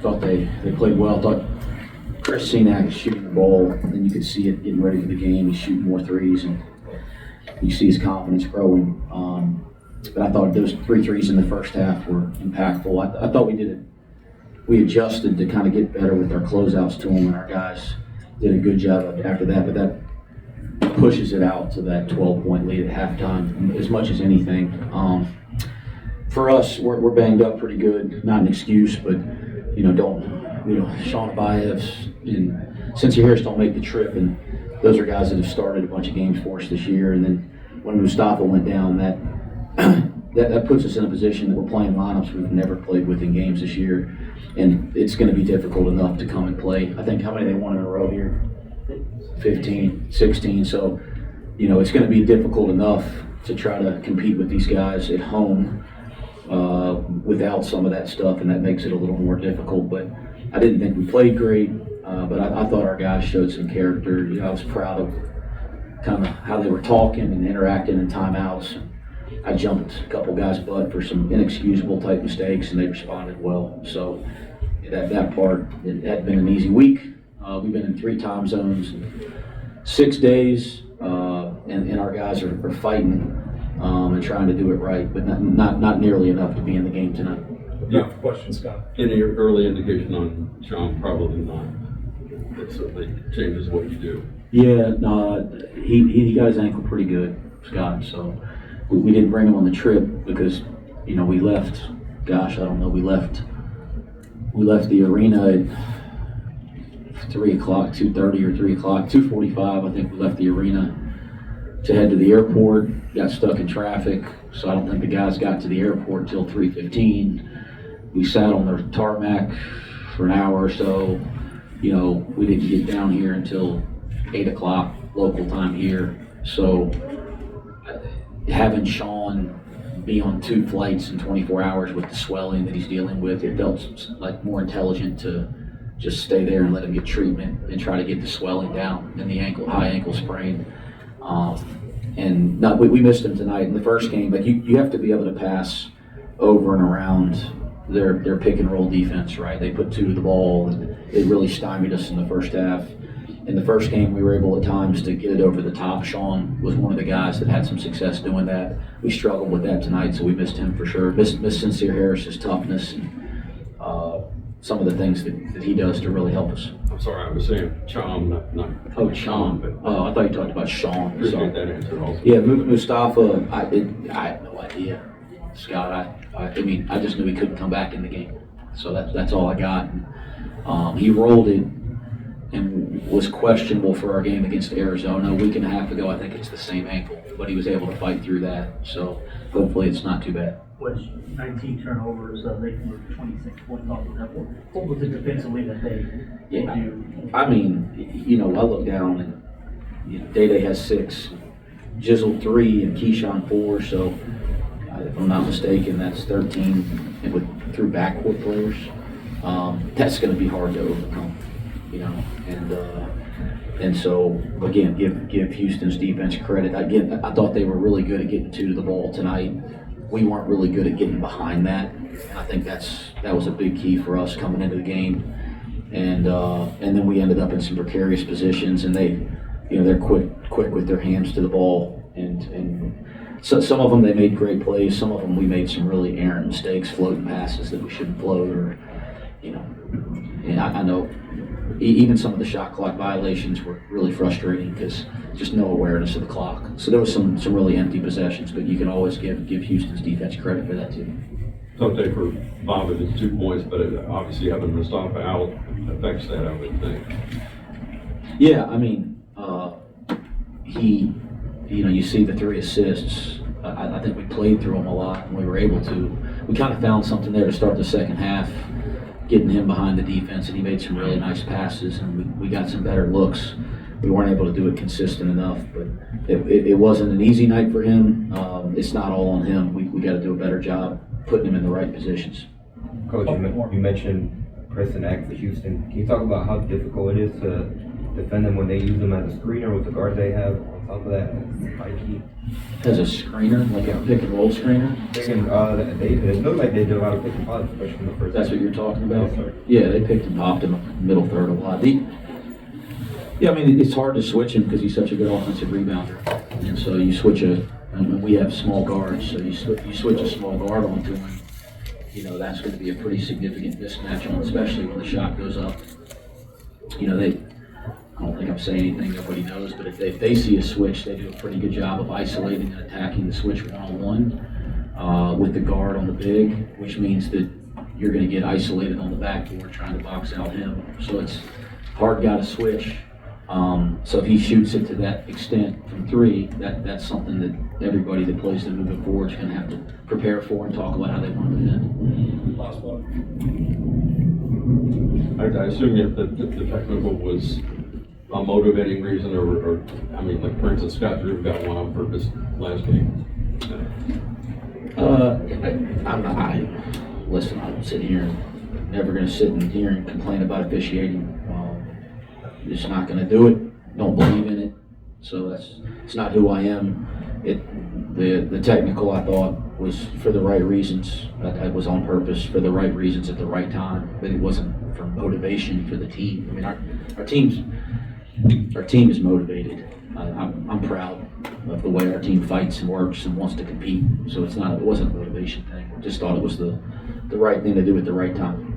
Thought they played well. Thought Chris Cenac shooting the ball, and then you could see it getting ready for the game. He's shooting more threes, and you see his confidence growing. But I thought those 3 threes in the first half were impactful. I thought we adjusted to kind of get better with our closeouts to them, and our guys did a good job after that. But that pushes it out to that 12-point lead at halftime as much as anything. For us, we're banged up pretty good. Not an excuse, but Sean Baez and Cincy Harris don't make the trip, and those are guys that have started a bunch of games for us this year. And then when Mustafa went down, that puts us in a position that we're playing lineups we've never played with in games this year, and it's going to be difficult enough to come and play. I think how many they won in a row here? 15, 16. So, it's going to be difficult enough to try to compete with these guys at home without some of that stuff, and that makes it a little more difficult. But I didn't think we played great, but I thought our guys showed some character. I was proud of kind of how they were talking and interacting in timeouts. I jumped a couple guys' butt for some inexcusable type mistakes, and they responded well. So that part, it had been an easy week. We've been in 3 time zones, 6 days, and our guys are fighting and trying to do it right, but not nearly enough to be in the game tonight. Yeah, question, Scott. Any early indication on Sean? Probably not. It certainly changes what you do. Yeah, he got his ankle pretty good, Scott. So we didn't bring him on the trip because we left. Gosh, I don't know. We left the arena at 3 o'clock, 2:30 or 3 o'clock, 2:45. I think we left the arena to head to the airport. Got stuck in traffic, so I don't think the guys got to the airport till 3:15. We sat on the tarmac for an hour or so. We didn't get down here until 8 o'clock local time here. So having Sean be on 2 flights in 24 hours with the swelling that he's dealing with, it felt like more intelligent to just stay there and let him get treatment and try to get the swelling down and the high ankle sprain. We missed him tonight in the first game, but you have to be able to pass over and around their pick and roll defense, right? They put 2 to the ball, and it really stymied us in the first half. In the first game, we were able at times to get it over the top. Sean was one of the guys that had some success doing that. We struggled with that tonight, so we missed him for sure. Missed Sincere Harris's toughness and some of the things that he does to really help us. I'm sorry, I was saying Chom, not Oh, Sean. I thought you talked about Sean. Appreciate that answer also. Yeah, Mustafa, I had no idea. Scott, I just knew he couldn't come back in the game. So that's all I got. He rolled it and was questionable for our game against Arizona a week and a half ago. I think it's the same ankle, but he was able to fight through that. So hopefully it's not too bad. Was 19 turnovers, they converted 26 points off of that. What was it defensively that they do? I look down and Day has 6, Jizzle 3, and Keyshawn 4. So if I'm not mistaken, that's 13, and through backcourt players. That's going to be hard to overcome, and so again, give Houston's defense credit. Again, I thought they were really good at getting 2 to the ball tonight. We weren't really good at getting behind that, and I think that was a big key for us coming into the game. And then we ended up in some precarious positions, and they're quick with their hands to the ball, and so some of them they made great plays. Some of them we made some really errant mistakes, floating passes that we shouldn't float, or and I know even some of the shot clock violations were really frustrating because just no awareness of the clock. So there was some really empty possessions, but you can always give Houston's defense credit for that too. Someday for Bob, it's 2 points, but obviously having Mustafa out affects that, I would think. Yeah, you see the 3 assists. I think we played through them a lot, and we were able to. We kind of found something there to start the second half, getting him behind the defense, and he made some really nice passes, and we got some better looks. We weren't able to do it consistent enough, but it wasn't an easy night for him. It's not all on him. We got to do a better job putting him in the right positions. Coach, you mentioned Chris Cenac for Houston. Can you talk about how difficult it is to defend them when they use them as a screener with the guards they have? top of that spiky. As a screener, like a pick and roll screener. It looked like they did a lot of pick and pops, especially in the first. That's what you're talking about? Yes, sir. Yeah, they picked and popped him middle third a lot. Yeah, I mean, it's hard to switch him because he's such a good offensive rebounder. And so you switch and we have small guards, so you switch a small guard onto him, you know, that's going to be a pretty significant mismatch on, especially when the shot goes up. You know, I don't think I'm saying anything nobody knows, but if they see a switch, they do a pretty good job of isolating and attacking the switch one-on-one with the guard on the big, which means that you're going to get isolated on the backboard trying to box out him. So it's hard guy to switch. So if he shoots it to that extent from three, that's something that everybody that plays them moving forward is going to have to prepare for and talk about how they want to defend. Last one. I assume if the technical was a motivating reason, or I mean, like for instance, Scott Drew got one on purpose last game. Listen, I don't sit here and never going to sit in here and complain about officiating. Just not going to do it. Don't believe in it. So it's not who I am. The technical I thought was for the right reasons. That was on purpose for the right reasons at the right time. But it wasn't for motivation for the team. I mean, our team is motivated. I'm proud of the way our team fights and works and wants to compete. So it wasn't a motivation thing. I just thought it was the right thing to do at the right time.